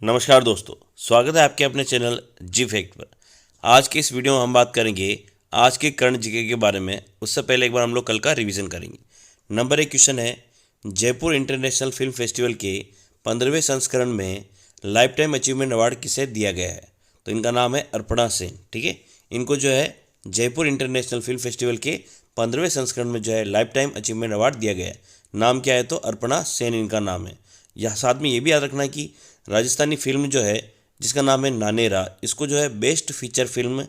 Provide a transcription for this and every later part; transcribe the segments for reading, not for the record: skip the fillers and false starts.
नमस्कार दोस्तों, स्वागत है आपके अपने चैनल जी फैक्ट पर। आज के इस वीडियो में हम बात करेंगे आज के करंट जीके के बारे में। उससे पहले एक बार हम लोग कल का रिवीजन करेंगे। नंबर 1 क्वेश्चन है, जयपुर इंटरनेशनल फिल्म फेस्टिवल के 15वें संस्करण में लाइफ टाइम अचीवमेंट अवार्ड किसे दिया गया है? तो इनका नाम है अर्पणा सेन। ठीक है, इनको जो है जयपुर इंटरनेशनल फिल्म फेस्टिवल के 15वें संस्करण में जो है लाइफ टाइम अचीवमेंट अवार्ड दिया गया है। नाम क्या है? तो अर्पणा सेन इनका नाम है। यह साथ में ये भी याद रखना है कि राजस्थानी फिल्म जो है जिसका नाम है नानेरा, इसको जो है best feature film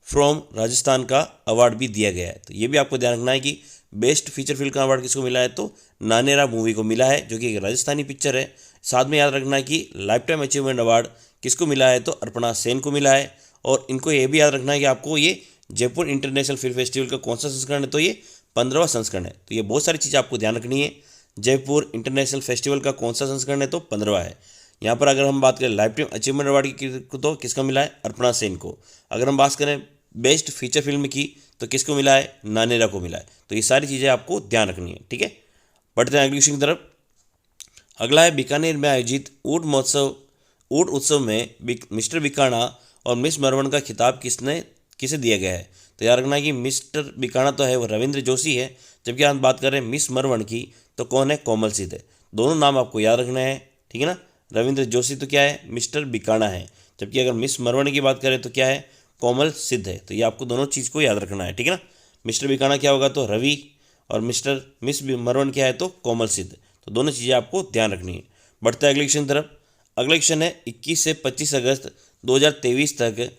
from Rajasthan का अवार्ड भी दिया गया है। तो ये भी आपको ध्यान रखना है कि बेस्ट फीचर फिल्म का अवार्ड किसको मिला है? तो नानेरा मूवी को मिला है, जो कि एक राजस्थानी पिक्चर है। साथ में याद रखना है कि लाइफ टाइम अचीवमेंट अवार्ड किसको मिला है? तो अर्पणा सेन को मिला है। और इनको ये भी याद रखना है कि आपको ये जयपुर इंटरनेशनल फिल्म फेस्टिवल का कौन सा संस्करण है? तो ये 15वां संस्करण है। तो ये बहुत सारी चीज़ें आपको ध्यान रखनी है। जयपुर इंटरनेशनल फेस्टिवल का कौन सा संस्करण है? तो 15वां है। यहाँ पर अगर हम बात करें लाइफ टाइम अचीवमेंट अवार्ड की तो किसका मिला है? अर्पणा सेन को। अगर हम बात करें बेस्ट फीचर फिल्म की तो किसको मिला है? नानेरा को मिला है। तो ये सारी चीज़ें आपको ध्यान रखनी है। ठीक है, बढ़ते हैं अगली क्वेश्चन की तरफ। अगला है, बीकानेर में आयोजित ऊँट उत्सव में मिस्टर बिकाना और मिस मरवन का खिताब किसे दिया गया है? तो याद रखना है कि मिस्टर बिकाना तो है वो रविंद्र जोशी है, जबकि हम बात करें मिस मरवन की तो कौन है? कोमल सिद्ध है। दोनों नाम आपको याद रखना है। ठीक है ना, रविंद्र जोशी तो क्या है? मिस्टर बिकाना है, जबकि अगर मिस मरवन की बात करें तो क्या है? कोमल सिद्ध है। तो ये आपको दोनों चीज़ को याद रखना है। ठीक है ना, मिस्टर बिकाना क्या होगा? तो रवि, और मिस मरवन क्या है? तो कोमल सिद्ध। तो दोनों चीज़ें आपको ध्यान रखनी है। बढ़ते हैं अगले क्वेश्चन तरफ। अगला क्वेश्चन है, 21 से 25 अगस्त 2023 तक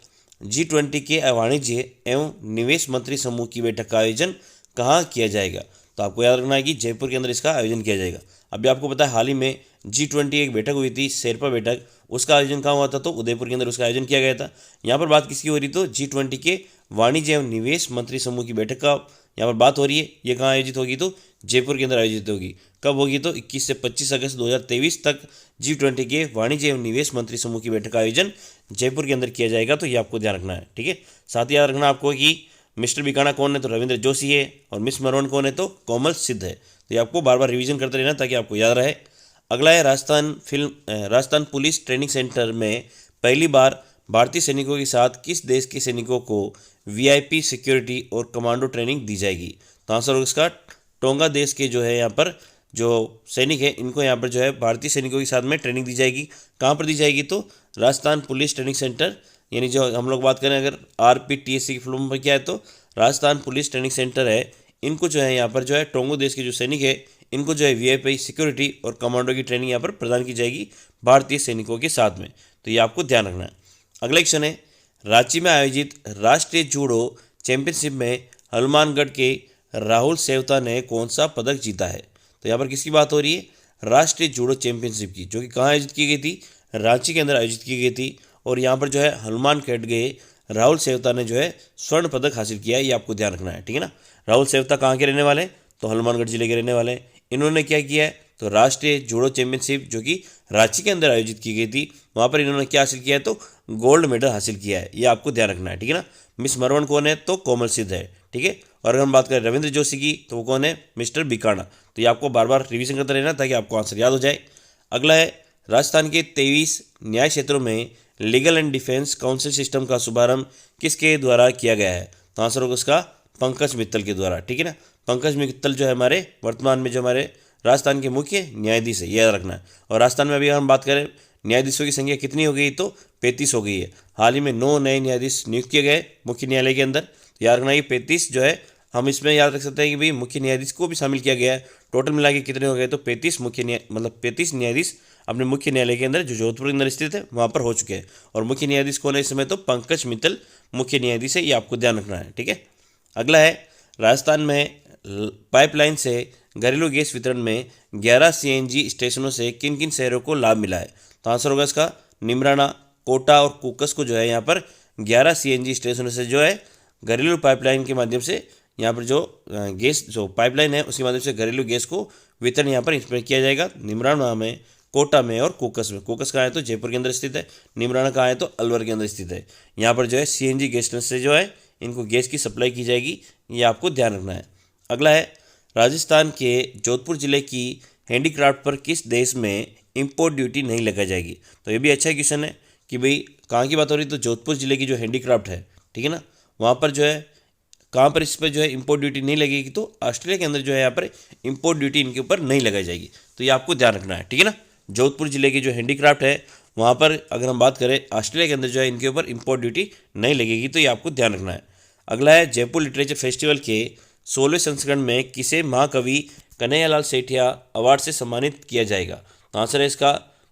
G20 के वाणिज्य एवं निवेश मंत्री समूह की बैठक का आयोजन कहाँ किया जाएगा? तो आपको याद रखना है कि जयपुर के अंदर इसका आयोजन किया जाएगा। अभी आपको पता है हाल ही में G20 एक बैठक हुई थी, शेरपा बैठक, उसका आयोजन कहाँ हुआ था? तो उदयपुर के अंदर उसका आयोजन किया गया था। यहाँ पर बात किसकी हो रही? तो G20 के वाणिज्य एवं निवेश मंत्री समूह की बैठक का यहाँ पर बात हो रही है। ये कहाँ आयोजित होगी? तो जयपुर के अंदर आयोजित होगी। कब होगी? तो 21 से 25 अगस्त 2023 तक G20 के वाणिज्य एवं निवेश मंत्री समूह की बैठक का आयोजन जयपुर के अंदर किया जाएगा। तो ये आपको ध्यान रखना है। ठीक है, साथ ही याद रखना आपको कि मिस्टर बिकाना कौन है? तो रविंद्र जोशी है, और मिस मरवन कौन है? तो कोमल सिद्ध है। तो ये आपको बार बार रिवीजन करते रहना ताकि आपको याद रहे। अगला है, राजस्थान पुलिस ट्रेनिंग सेंटर में पहली बार भारतीय सैनिकों के साथ किस देश के सैनिकों को वीआईपी सिक्योरिटी और कमांडो ट्रेनिंग दी जाएगी? तो आंसर होगा इसका टोंगा देश के जो है यहाँ पर जो सैनिक है, इनको यहाँ पर जो है भारतीय सैनिकों के साथ में ट्रेनिंग दी जाएगी। कहाँ पर दी जाएगी? तो राजस्थान पुलिस ट्रेनिंग सेंटर, यानी जो हम लोग बात करें अगर RPTSC की फुल फॉर्म पर क्या है तो राजस्थान पुलिस ट्रेनिंग सेंटर है। इनको जो है यहाँ पर जो है टोंगो देश के जो सैनिक है, इनको जो है वीआईपी सिक्योरिटी और कमांडो की ट्रेनिंग यहाँ पर प्रदान की जाएगी भारतीय सैनिकों के साथ में। तो ये आपको ध्यान रखना है। अगला क्वेश्चन है, रांची में आयोजित राष्ट्रीय जूडो चैंपियनशिप में हनुमानगढ़ के राहुल सेवता ने कौन सा पदक जीता है? तो यहाँ पर किसकी बात हो रही है? राष्ट्रीय जूडो चैंपियनशिप की, जो कि कहाँ आयोजित की गई थी? रांची के अंदर आयोजित की गई थी। और यहाँ पर जो है हनुमानगढ़ के राहुल सेवता ने जो है स्वर्ण पदक हासिल किया है। ये आपको ध्यान रखना है। ठीक है ना, राहुल सेवता कहाँ के रहने वाले हैं? तो हनुमानगढ़ जिले के रहने वाले हैं। इन्होंने क्या किया है? तो राष्ट्रीय जूडो चैंपियनशिप जो कि रांची के अंदर आयोजित की गई थी, वहाँ पर इन्होंने क्या हासिल किया है? तो गोल्ड मेडल हासिल किया है। ये आपको ध्यान रखना है। ठीक है ना, मिस मरवन कौन है? तो कोमल सिद्ध है। ठीक है, और अगर हम बात करें रविंद्र जोशी की तो वो कौन है? मिस्टर बिकाना। तो ये आपको बार बार रिवीजन करते रहना ताकि आपको आंसर याद हो जाए। अगला है, राजस्थान के 23 न्याय क्षेत्रों में legal and defence council system का शुभारंभ किसके द्वारा किया गया है? तो आंसर होगा उसका पंकज मित्तल के द्वारा। ठीक है ना, पंकज मित्तल जो है हमारे वर्तमान में जो हमारे राजस्थान के मुख्य न्यायाधीश है, याद रखना है। और राजस्थान में अभी हम बात करें न्यायाधीशों की संख्या कितनी हो गई? तो 35 हो गई है। हाल ही में 9 नए न्यायाधीश नियुक्त किए गए मुख्य न्यायालय के अंदर। याद रखना है कि 35 जो है हम इसमें याद रख सकते हैं कि भाई मुख्य न्यायाधीश को भी शामिल किया गया है। टोटल मिला के कितने हो गए? तो 35 35 न्यायाधीश अपने मुख्य न्यायालय के अंदर जो जोधपुर के अंदर स्थित है वहाँ पर हो चुके हैं। और मुख्य न्यायाधीश कौन है इस समय? तो पंकज मित्तल मुख्य न्यायाधीश है। ये आपको ध्यान रखना है। ठीक है, अगला है, राजस्थान में पाइपलाइन से घरेलू गैस वितरण में 11 CNG स्टेशनों से किन किन शहरों को लाभ मिला है? तो आंसर होगा इसका निमराना, कोटा और कुकस को जो है यहाँ पर 11 CNG स्टेशनों से जो है घरेलू पाइपलाइन के माध्यम से यहाँ पर जो गैस जो पाइपलाइन है उसके माध्यम से घरेलू गैस को वितरण यहाँ पर इसमें किया जाएगा। निमराना में, कोटा में और कुकस में। कुकस कहाँ है? तो जयपुर के अंदर स्थित है। निमराना कहाँ है? तो अलवर के अंदर स्थित है। यहाँ पर जो है CNG गैस से जो है इनको गैस की सप्लाई की जाएगी। ये आपको ध्यान रखना है। अगला है, राजस्थान के जोधपुर जिले की हैंडीक्राफ्ट पर किस देश में इम्पोर्ट ड्यूटी नहीं लगा जाएगी। तो ये भी अच्छा क्वेश्चन है कि भाई कहाँ की बात हो रही है, तो जोधपुर जिले की जो हैंडीक्राफ्ट है, ठीक है ना, वहाँ पर जो है कहाँ पर इस पर जो है इम्पोर्ट ड्यूटी नहीं लगेगी, तो ऑस्ट्रेलिया के अंदर जो है यहाँ पर इम्पोर्ट ड्यूटी इनके ऊपर नहीं लगाई जाएगी। तो ये आपको ध्यान रखना है, ठीक है ना। जोधपुर जिले की जो हैंडीक्राफ्ट है वहाँ पर अगर हम बात करें ऑस्ट्रेलिया के अंदर जो है इनके ऊपर इम्पोर्ट ड्यूटी नहीं लगेगी, तो ये आपको ध्यान रखना है। अगला है जयपुर लिटरेचर फेस्टिवल के 16वें संस्करण में किसे महाकवि कन्हैयालाल सेठिया अवार्ड से सम्मानित किया जाएगा। तो आंसर है इसका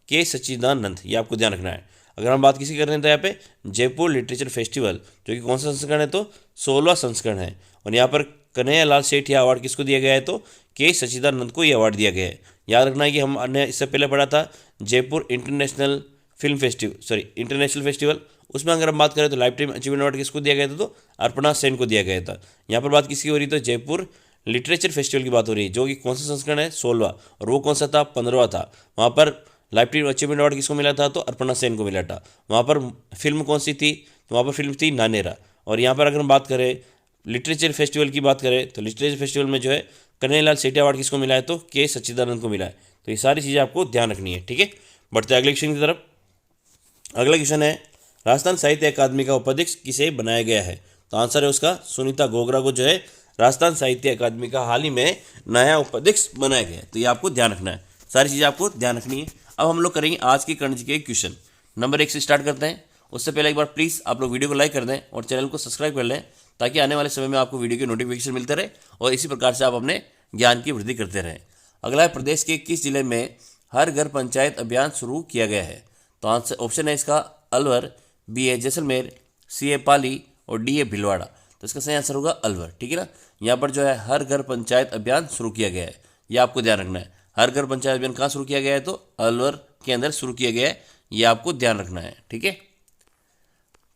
के सच्चिदानंद, ये आपको ध्यान रखना है। अगर हम बात किसी कर रहे हैं तो यहाँ पे जयपुर लिटरेचर फेस्टिवल जो कि कौन सा संस्करण है, तो 16वां संस्करण है, और यहाँ पर कन्हैयालाल सेठिया अवार्ड किसको दिया गया है, तो के सच्चिदानंद को ये अवार्ड दिया गया है। याद रखना है कि हमने इससे पहले पढ़ा था जयपुर इंटरनेशनल फेस्टिवल, उसमें अगर हम बात करें तो लाइफ टाइम अचीवमेंट अवार्ड किसको दिया गया था, तो अर्पणा सेन को दिया गया था। यहाँ पर बात किसकी हो रही है, तो जयपुर लिटरेचर फेस्टिवल की बात हो रही है, जो कि कौन सा संस्करण है, 16वां, और वो कौन सा था, 15वां था। वहाँ पर लाइफ टाइम अचीवमेंट अवार्ड किसको मिला था, तो अर्पणा सेन को मिला था। वहाँ पर फिल्म कौन सी थी, तो वहाँ पर फिल्म थी नानेरा। और यहाँ पर अगर हम बात करें लिटरेचर फेस्टिवल की बात करें तो लिटरेचर फेस्टिवल में जो है कन्हैयालाल सेठिया अवार्ड किसको मिला है, तो के सच्चिदानंद को मिला है। तो ये सारी चीज़ें आपको ध्यान रखनी है, ठीक है। बढ़ते हैं अगले क्वेश्चन की तरफ। अगला क्वेश्चन है राजस्थान साहित्य अकादमी का उपाध्यक्ष किसे बनाया गया है। तो आंसर है उसका सुनीता गोगरा को जो है राजस्थान साहित्य अकादमी का हाल ही में नया उपाध्यक्ष बनाया गया है। तो ये आपको ध्यान रखना है, सारी चीज़ें आपको ध्यान रखनी है। अब हम लोग करेंगे आज के कर्ण जी के क्वेश्चन। नंबर 1 से स्टार्ट करते हैं। उससे पहले एक बार प्लीज़ आप लोग वीडियो को लाइक कर दें और चैनल को सब्सक्राइब कर लें, ताकि आने वाले समय में आपको वीडियो के नोटिफिकेशन मिलते रहे और इसी प्रकार से आप अपने ज्ञान की वृद्धि करते रहें। अगला है प्रदेश के किस जिले में हर घर पंचायत अभियान शुरू किया गया है। तो आंसर ऑप्शन है इसका अलवर, बी है जैसलमेर, सी है पाली और डी है भिलवाड़ा। तो इसका सही आंसर होगा अलवर, ठीक है ना। यहाँ पर जो है हर घर पंचायत अभियान शुरू किया गया है, ये आपको ध्यान रखना है। हर घर पंचायत अभियान कहाँ शुरू किया गया है, तो अलवर के अंदर शुरू किया गया है, ये आपको ध्यान रखना है, ठीक है।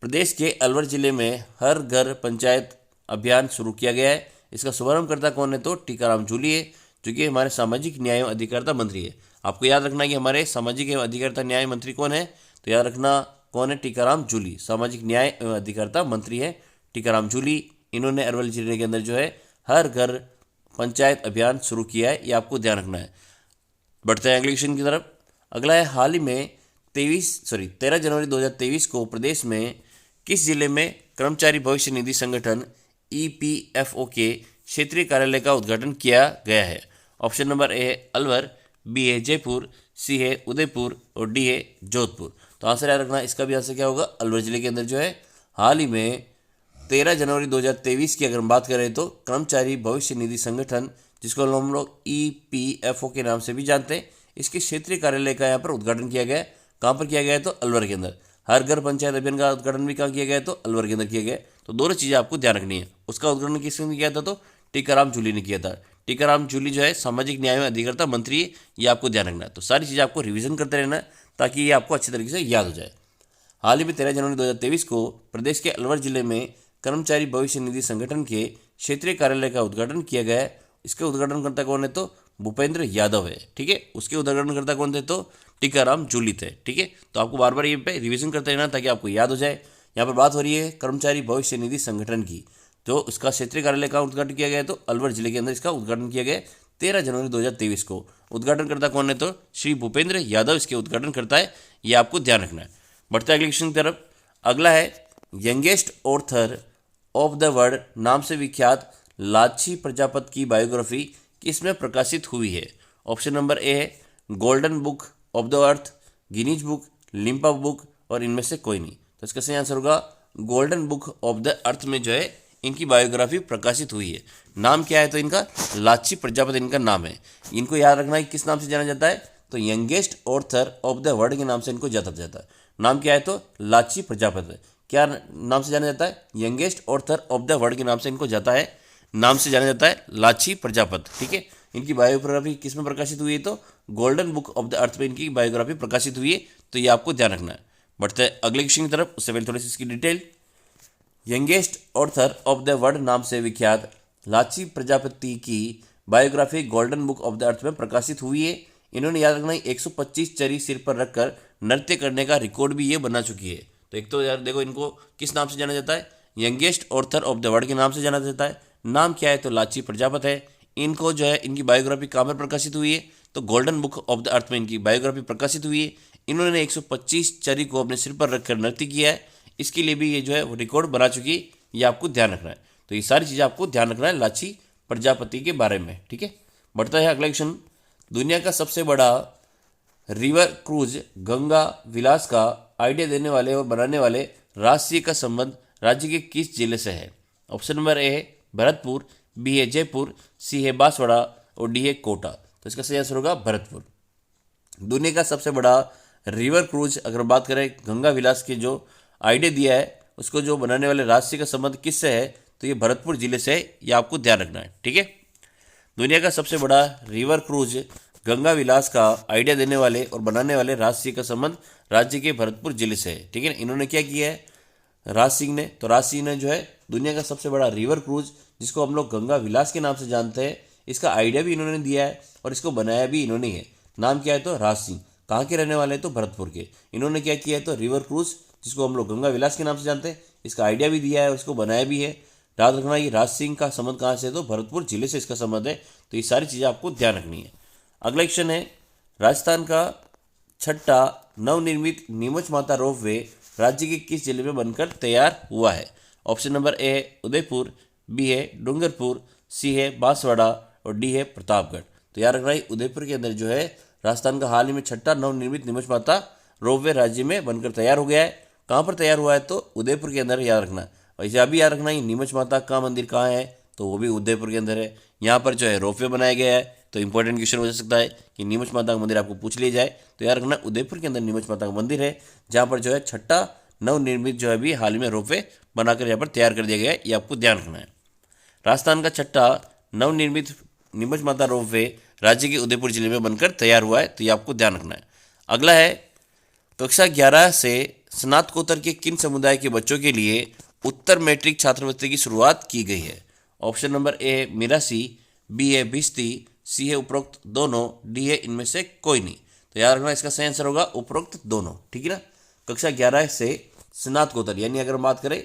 प्रदेश के अलवर जिले में हर घर पंचायत अभियान शुरू किया गया है। इसका शुभारंभकर्ता कौन है, तो टीकाराम जूली है, जो कि हमारे सामाजिक न्याय एवं अधिकारिता मंत्री है। आपको याद रखना है कि हमारे सामाजिक एवं अधिकारिता न्याय मंत्री कौन है, तो याद रखना कौन है, टीकाराम जूली। सामाजिक न्याय एवं अधिकारिता मंत्री है टीकाराम जूली। इन्होंने अलवर जिले के अंदर जो है हर घर पंचायत अभियान शुरू किया है, ये आपको ध्यान रखना है। बढ़ते हैं अगले क्वेश्चन की तरफ। अगला है हाल ही में 13 जनवरी 2023 को प्रदेश में किस जिले में कर्मचारी भविष्य निधि संगठन EPFO के क्षेत्रीय कार्यालय का उद्घाटन किया गया है। ऑप्शन नंबर ए है अलवर, बी है जयपुर, सी है उदयपुर और डी है जोधपुर। तो आंसर याद रखना, इसका भी आंसर क्या होगा, अलवर जिले के अंदर जो है हाल ही में 13 जनवरी 2023 की अगर हम बात करें तो कर्मचारी भविष्य निधि संगठन, जिसको हम लोग EPFO के नाम से भी जानते हैं, इसके क्षेत्रीय कार्यालय का यहाँ पर उद्घाटन किया गया है। कहाँ पर किया गया है, तो अलवर के अंदर। हर घर पंचायत अभियान का उद्घाटन भी कहाँ किया गया है, तो अलवर के अंदर किया गया है। तो दोनों चीज़ें आपको ध्यान रखनी है। उसका उद्घाटन किसने किया था, तो टीकाराम जूली ने किया था। टीकाराम जूली जो है सामाजिक न्याय एवं अधिकारिता मंत्री है, ये आपको ध्यान रखना है। तो सारी चीज़ें आपको रिवीजन करते रहना है, ताकि ये आपको अच्छी तरीके से याद हो जाए। हाल ही में 13 जनवरी 2023 को प्रदेश के अलवर जिले में कर्मचारी भविष्य निधि संगठन के क्षेत्रीय कार्यालय का उद्घाटन किया गया है। इसके उद्घाटनकर्ता कौन है, तो भूपेंद्र यादव है, ठीक है। उसके उद्घाटनकर्ता कौन थे, तो टीकाराम जूली थे, ठीक है। तो आपको बार बार ये पे रिवीजन करते रहना, ताकि आपको याद हो जाए। यहाँ पर बात हो रही है कर्मचारी भविष्य निधि संगठन की, तो इसका क्षेत्रीय कार्यालय का उद्घाटन किया गया है, तो अलवर जिले के अंदर इसका उद्घाटन किया गया 13 जनवरी 2023 को। उद्घाटनकर्ता कौन है, तो श्री भूपेंद्र यादव इसके उद्घाटनकर्ता है, ये आपको ध्यान रखना है। बढ़ते अगले क्वेश्चन की तरफ। अगला है youngest author of the world नाम से विख्यात लाची प्रजापति की बायोग्राफी किसमें प्रकाशित हुई है। ऑप्शन नंबर ए है golden book of the earth, Guinness book, Limca book और इनमें से कोई नहीं। तो इसका सही आंसर होगा गोल्डन बुक ऑफ द अर्थ में जो है इनकी बायोग्राफी प्रकाशित हुई है। नाम क्या है, तो इनका लाची प्रजापति इनका नाम है। इनको याद रखना है किस नाम से जाना जाता है, तो youngest author of the world के नाम से इनको जाना जाता है। नाम क्या है, तो लाची प्रजापति। क्या नाम से जाना जाता है, youngest author of the world के नाम से इनको जाता है, नाम से जाना जाता है लाची प्रजापति, ठीक है। इनकी बायोग्राफी किस में प्रकाशित हुई है, तो गोल्डन बुक ऑफ द अर्थ में इनकी बायोग्राफी प्रकाशित हुई है। तो ये आपको ध्यान रखना है। बढ़ते हैं अगले क्वेश्चन की तरफ, उससे पहले थोड़ी सी इसकी detail. Youngest author of the world नाम से विख्यात लाची प्रजापति की biography golden book of the अर्थ में प्रकाशित हुई है। इन्होंने याद रखना 125 चरी सिर पर रखकर नृत्य करने का रिकॉर्ड भी ये बना चुकी है। तो एक तो यार देखो, इनको किस नाम से जाना जाता है, youngest author of the world के नाम से जाना जाता है। नाम क्या है, तो लाची प्रजापति है। इनको जो है इनकी बायोग्राफी कहाँ पर प्रकाशित हुई है, तो गोल्डन बुक ऑफ द अर्थ में इनकी बायोग्राफी प्रकाशित हुई है। इन्होंने 125 चरी को अपने सिर पर रखकर नृत्य किया है, इसके लिए भी ये जो है वो रिकॉर्ड बना चुकी है, ये आपको ध्यान रखना है। तो ये सारी चीज़ें आपको ध्यान रखना है लाची प्रजापति के बारे में, ठीक है। बढ़ता है अगला क्वेश्चन, दुनिया का सबसे बड़ा रिवर क्रूज गंगा विलास का आइडिया देने वाले और बनाने वाले राजसी का संबंध राज्य के किस जिले से है? ऑप्शन नंबर ए है भरतपुर, बी है जयपुर, सी है बांसवाड़ा और डी है कोटा। तो इसका सही आंसर होगा भरतपुर। दुनिया का सबसे बड़ा रिवर क्रूज अगर बात करें गंगा विलास के जो आइडिया दिया है उसको जो बनाने वाले राजसी का संबंध किससे है? तो ये भरतपुर जिले से है, ये आपको ध्यान रखना है, ठीक है। दुनिया का सबसे बड़ा रिवर क्रूज गंगा विलास का आइडिया देने वाले और बनाने वाले राज सिंह का संबंध राज्य के भरतपुर जिले से है, ठीक है ना। इन्होंने क्या किया है राज सिंह ने? तो राज सिंह ने जो है दुनिया का सबसे बड़ा रिवर क्रूज जिसको हम लोग गंगा विलास के नाम से जानते हैं, इसका आइडिया भी इन्होंने दिया है और इसको बनाया भी इन्होंने है। नाम क्या है? तो राज सिंह। कहाँ के रहने वाले हैं? तो भरतपुर के। इन्होंने क्या किया है? तो रिवर क्रूज जिसको हम लोग गंगा विलास के नाम से जानते हैं, इसका आइडिया भी दिया है और इसको बनाया भी है। याद रखना ये राज सिंह का संबंध कहाँ से है? तो भरतपुर जिले से इसका संबंध है। तो ये सारी चीज़ें आपको ध्यान रखनी है। अगला क्वेश्चन है, राजस्थान का छठा नवनिर्मित नीमच माता रोपवे राज्य के किस जिले में बनकर तैयार हुआ है? ऑप्शन नंबर ए है उदयपुर, बी है डूंगरपुर, सी है बांसवाड़ा और डी है प्रतापगढ़। तो याद रखना उदयपुर के अंदर जो है राजस्थान का हाल ही में छठा नवनिर्मित नीमच माता रोपवे राज्य में बनकर तैयार हो गया है। कहाँ पर तैयार हुआ है? तो उदयपुर के अंदर, याद रखना। वैसे अभी याद रखना ये नीमच माता का मंदिर कहाँ है? तो वो भी उदयपुर के अंदर है। यहाँ पर जो है रोपवे बनाया गया है। तो इंपॉर्टेंट क्वेश्चन हो सकता है कि नीमच माता का मंदिर आपको पूछ लिया जाए, तो याद रखना उदयपुर के अंदर नीमच माता का मंदिर है, जहाँ पर जो है छठा नवनिर्मित जो है अभी हाल ही में रोपवे बनाकर यहाँ पर तैयार कर दिया गया है, ये आपको ध्यान रखना है। राजस्थान का छठा नवनिर्मित नीमच माता रोपवे राज्य के उदयपुर जिले में बनकर तैयार हुआ है, तो ये आपको ध्यान रखना है। अगला है, कक्षा 11 से स्नातकोत्तर के किन समुदाय के बच्चों के लिए उत्तर मैट्रिक छात्रवृत्ति की शुरुआत की गई है? ऑप्शन नंबर ए है मिरासी, बी है भिस्ती, सी है उपरोक्त दोनों, डी है इनमें से कोई नहीं। तो याद रखना इसका सही आंसर होगा उपरोक्त दोनों, ठीक है ना। कक्षा 11 से स्नातकोत्तर यानी अगर हम बात करें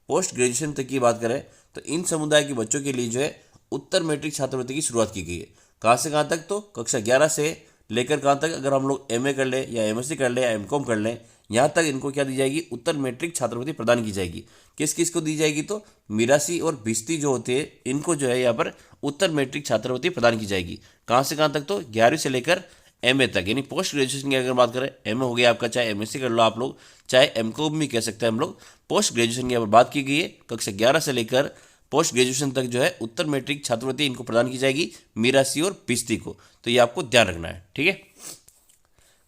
पोस्ट ग्रेजुएशन तक की बात करें तो इन समुदाय के बच्चों के लिए जो है उत्तर मैट्रिक छात्रवृत्ति की शुरुआत की गई है। कहाँ से कहाँ तक? तो कक्षा 11 से लेकर कहाँ तक? अगर हम लोग एमए कर ले या एमएससी कर ले या एमकॉम कर लें, यहाँ तक इनको क्या दी जाएगी? उत्तर मैट्रिक छात्रवृत्ति प्रदान की जाएगी। किस किस को दी जाएगी? तो मिरासी और भिस्ती जो होते हैं इनको जो है यहाँ पर उत्तर मैट्रिक छात्रवृत्ति प्रदान की जाएगी। कहाँ से कहाँ तक? तो 11वीं से लेकर एमए तक, यानी पोस्ट ग्रेजुएशन की अगर बात करें, एमए हो गया आपका, चाहे एमएससी कर लो आप लोग, चाहे एमकॉम भी कह सकते हैं हम लोग। पोस्ट ग्रेजुएशन की यहाँ पर बात की गई है, कक्षा 11 से लेकर पोस्ट ग्रेजुएशन तक जो है उत्तर मैट्रिक छात्रवृत्ति इनको प्रदान की जाएगी, मिरासी और भिस्ती को। तो ये आपको ध्यान रखना है, ठीक है।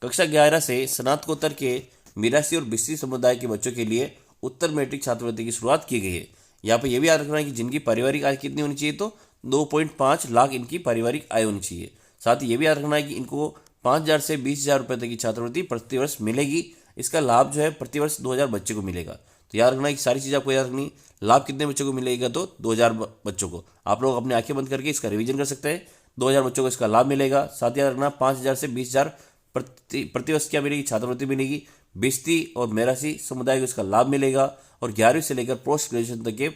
कक्षा 11 से स्नातकोत्तर के मिरासी और भिस्ती समुदाय के बच्चों के लिए उत्तर मैट्रिक छात्रवृत्ति की शुरुआत की गई है। यहाँ पर यह भी याद रखना है कि जिनकी पारिवारिक आय कितनी होनी चाहिए? तो 2.5 लाख इनकी पारिवारिक आय होनी चाहिए। साथ ही ये भी याद रखना है कि इनको 5,000 से 20,000 रुपये तक की छात्रवृत्ति प्रतिवर्ष मिलेगी। इसका लाभ जो है प्रतिवर्ष 2,000 बच्चे को मिलेगा। तो याद रखना है कि सारी चीज़ आपको याद रखनी। लाभ कितने बच्चों को मिलेगा? तो 2,000 बच्चों को। आप लोग अपनी आंखें बंद करके इसका रिवीजन कर सकते हैं। 2,000 बच्चों को इसका लाभ मिलेगा। साथ ही याद रखना 5,000 से 20,000 प्रतिवर्ष क्या मिलेगी? छात्रवृत्ति मिलेगी। भिस्ती और मिरासी समुदाय को इसका लाभ मिलेगा और 11वीं से लेकर पोस्ट ग्रेजुएशन तक के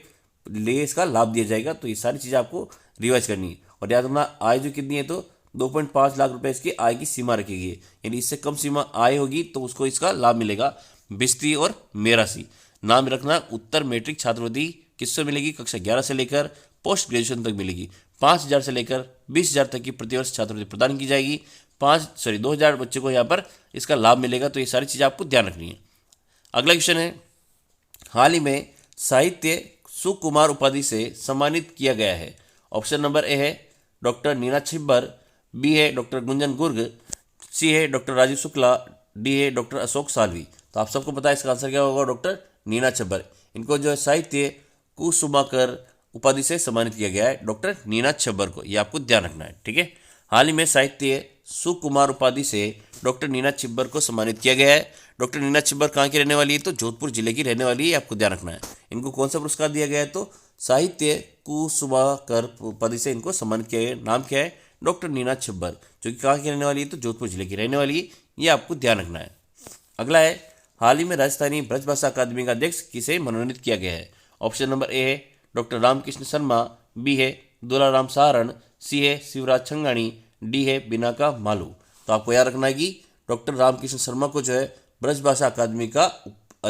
लिए इसका लाभ दिया जाएगा। तो ये सारी चीज़ें आपको रिवाइज करनी है। और याद रखना आय जो कितनी है? तो 2.5 लाख रुपए इसकी आय की सीमा रखी गई है, यानी इससे कम सीमा आय होगी तो उसको इसका लाभ मिलेगा। भिस्ती और मिरासी नाम रखना। उत्तर मैट्रिक छात्रवृत्ति किससे मिलेगी? कक्षा 11 से लेकर पोस्ट ग्रेजुएशन तक मिलेगी। 5,000 से लेकर 20,000 तक की प्रतिवर्ष छात्रवृत्ति प्रदान की जाएगी। 2,000 बच्चों को यहाँ पर इसका लाभ मिलेगा। तो ये सारी चीज़ें आपको ध्यान रखनी है। अगला क्वेश्चन है, हाल ही में साहित्य सुकुमार उपाधि से सम्मानित किया गया है। ऑप्शन नंबर ए है डॉक्टर नीना छिब्बर, बी है डॉक्टर गुंजन गुर्ग, सी है डॉक्टर राजीव शुक्ला, डी है डॉक्टर अशोक सालवी। तो आप सबको पता है इसका आंसर क्या होगा? डॉक्टर नीना छिब्बर। इनको जो है साहित्य कुसुमाकर उपाधि से सम्मानित किया गया है, डॉक्टर नीना छिब्बर को। ये आपको ध्यान रखना है, ठीक है। हाल ही में साहित्य सुकुमार उपाधि से डॉक्टर नीना छिब्बर को सम्मानित किया गया है। डॉक्टर नीना छिब्बर कहाँ की रहने वाली है? तो जोधपुर जिले की रहने वाली है, आपको ध्यान रखना है। इनको कौन सा पुरस्कार दिया गया है? तो साहित्य कुसुमाकर उपाधि से इनको सम्मानित किया गया। नाम क्या है? डॉक्टर नीना छिब्बर, जो कि कहाँ की रहने वाली है? तो जोधपुर जिले की रहने वाली है, ये आपको ध्यान रखना है। अगला है, हाल ही में राजस्थानी ब्रजभाषा अकादमी का अध्यक्ष किसे मनोनीत किया गया है? ऑप्शन नंबर ए है डॉक्टर रामकृष्ण शर्मा, बी है दुलाराम सहारण, सी है शिवराज छंगाणी, डी है बिना का मालू। तो आपको याद रखना है कि डॉक्टर रामकृष्ण शर्मा को जो है ब्रजभाषा अकादमी का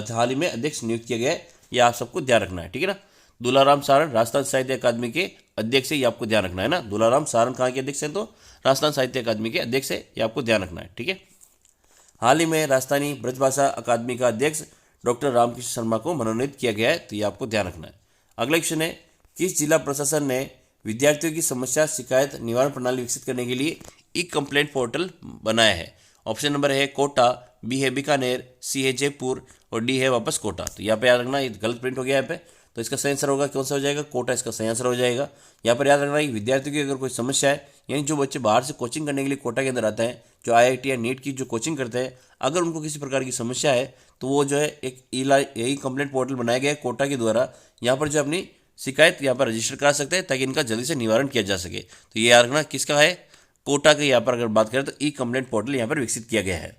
हाल ही में अध्यक्ष नियुक्त किया गया है, ये आप सबको ध्यान रखना है, ठीक है ना। दुलाराम सारण राजस्थान साहित्य अकादमी के अध्यक्ष है, ये आपको ध्यान रखना है ना। दुलाराम सारण कहाँ के अध्यक्ष हैं? तो राजस्थान साहित्य अकादमी के अध्यक्ष है, ये आपको ध्यान रखना है, ठीक है। हाल ही में राजस्थानी ब्रजभाषा अकादमी का अध्यक्ष डॉक्टर रामकृष्ण शर्मा को मनोनीत किया गया है, तो ये आपको ध्यान रखना है। अगला क्वेश्चन है, किस जिला प्रशासन ने विद्यार्थियों की समस्या शिकायत निवारण प्रणाली विकसित करने के लिए ई कंप्लेंट पोर्टल बनाया है? ऑप्शन नंबर है कोटा, बी है बीकानेर, सी है जयपुर और डी है वापस कोटा। तो यहाँ पे याद रखना, ये गलत प्रिंट हो गया यहाँ पे, तो इसका सही आंसर होगा कौन सा हो जाएगा? कोटा इसका सही आंसर हो जाएगा। यहाँ पर याद रखना कि विद्यार्थियों की अगर कोई समस्या है, यानी जो बच्चे बाहर से कोचिंग करने के लिए कोटा के अंदर आते हैं, जो IIT या नीट की जो कोचिंग करते हैं, अगर उनको किसी प्रकार की समस्या है तो वो जो है एक ई कंप्लेंट पोर्टल बनाया गया है कोटा के द्वारा, यहाँ पर जो अपनी शिकायत यहाँ पर रजिस्टर करा सकते हैं ताकि इनका जल्दी से निवारण किया जा सके। तो ये याद रखना किसका है? कोटा के। यहाँ पर अगर बात करें तो ई कंप्लेंट पोर्टल यहाँ पर विकसित किया गया है।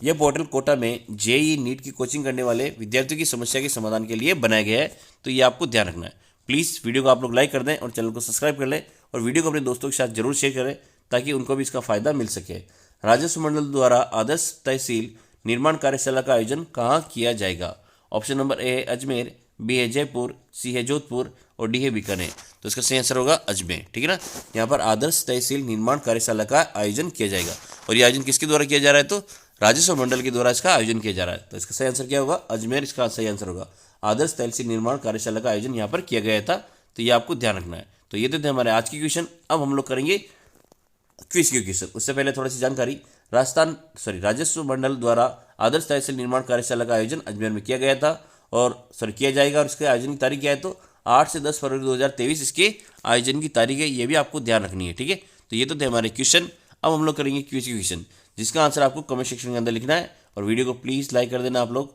यह पोर्टल कोटा में JEE नीट की कोचिंग करने वाले विद्यार्थियों की समस्या के समाधान के लिए बनाया गया है, तो ये आपको ध्यान रखना है। प्लीज़ वीडियो को आप लोग लाइक कर दें और चैनल को सब्सक्राइब कर लें और वीडियो को अपने दोस्तों के साथ जरूर शेयर करें ताकि उनको भी इसका फायदा मिल सके। राजस्व मंडल द्वारा आदर्श तहसील निर्माण कार्यशाला का आयोजन कहाँ किया जाएगा? ऑप्शन नंबर ए है अजमेर, बी है जयपुर, सी है जोधपुर और डी है बीकानेर। तो इसका सही आंसर होगा अजमेर, ठीक है ना। यहाँ पर आदर्श तहसील निर्माण कार्यशाला का आयोजन किया जाएगा और ये आयोजन किसके द्वारा किया जा रहा है? तो राजस्व मंडल के द्वारा इसका आयोजन किया जा रहा है। तो इसका सही आंसर क्या होगा? अजमेर इसका सही आंसर होगा। आदर्श तहसील निर्माण कार्यशाला का आयोजन यहाँ पर किया गया था, तो ये आपको ध्यान रखना है। तो ये तो थे हमारे आज के क्वेश्चन। अब हम लोग करेंगे क्विज के क्वेश्चन। उससे पहले थोड़ी सी जानकारी, राजस्व मंडल द्वारा आदर्श तहसील निर्माण कार्यशाला का आयोजन अजमेर में किया गया था और किया जाएगा, और इसके आयोजन की तारीख क्या है? तो 8 से 10 फरवरी 2023 इसके आयोजन की तारीख है, ये भी आपको ध्यान रखनी है, ठीक है। तो ये तो थे हमारे क्वेश्चन। अब हम लोग करेंगे क्विज के क्वेश्चन, जिसका आंसर आपको कमेंट सेक्शन के अंदर लिखना है और वीडियो को प्लीज़ लाइक कर देना आप लोग।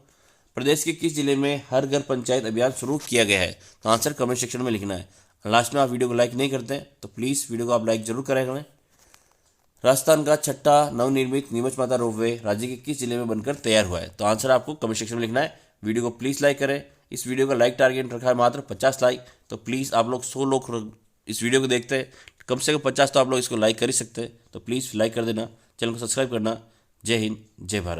प्रदेश के किस जिले में हर घर पंचायत अभियान शुरू किया गया है? तो आंसर कमेंट सेक्शन में लिखना है। लास्ट में आप वीडियो को लाइक नहीं करते हैं तो प्लीज़ वीडियो को आप लाइक जरूर करें। राजस्थान का छठा नवनिर्मित नीमच माता रोपवे राज्य के किस जिले में बनकर तैयार हुआ है? तो आंसर आपको कमेंट सेक्शन में लिखना है। वीडियो को प्लीज़ लाइक करें। इस वीडियो का लाइक टारगेट रखा है मात्र 50 लाइक, तो प्लीज़ आप लोग 100 लोग इस वीडियो को देखते हैं, कम से कम 50 तो आप लोग इसको लाइक कर ही सकते हैं, तो प्लीज़ लाइक कर देना, चैनल को सब्सक्राइब करना। जय हिंद, जय भारत।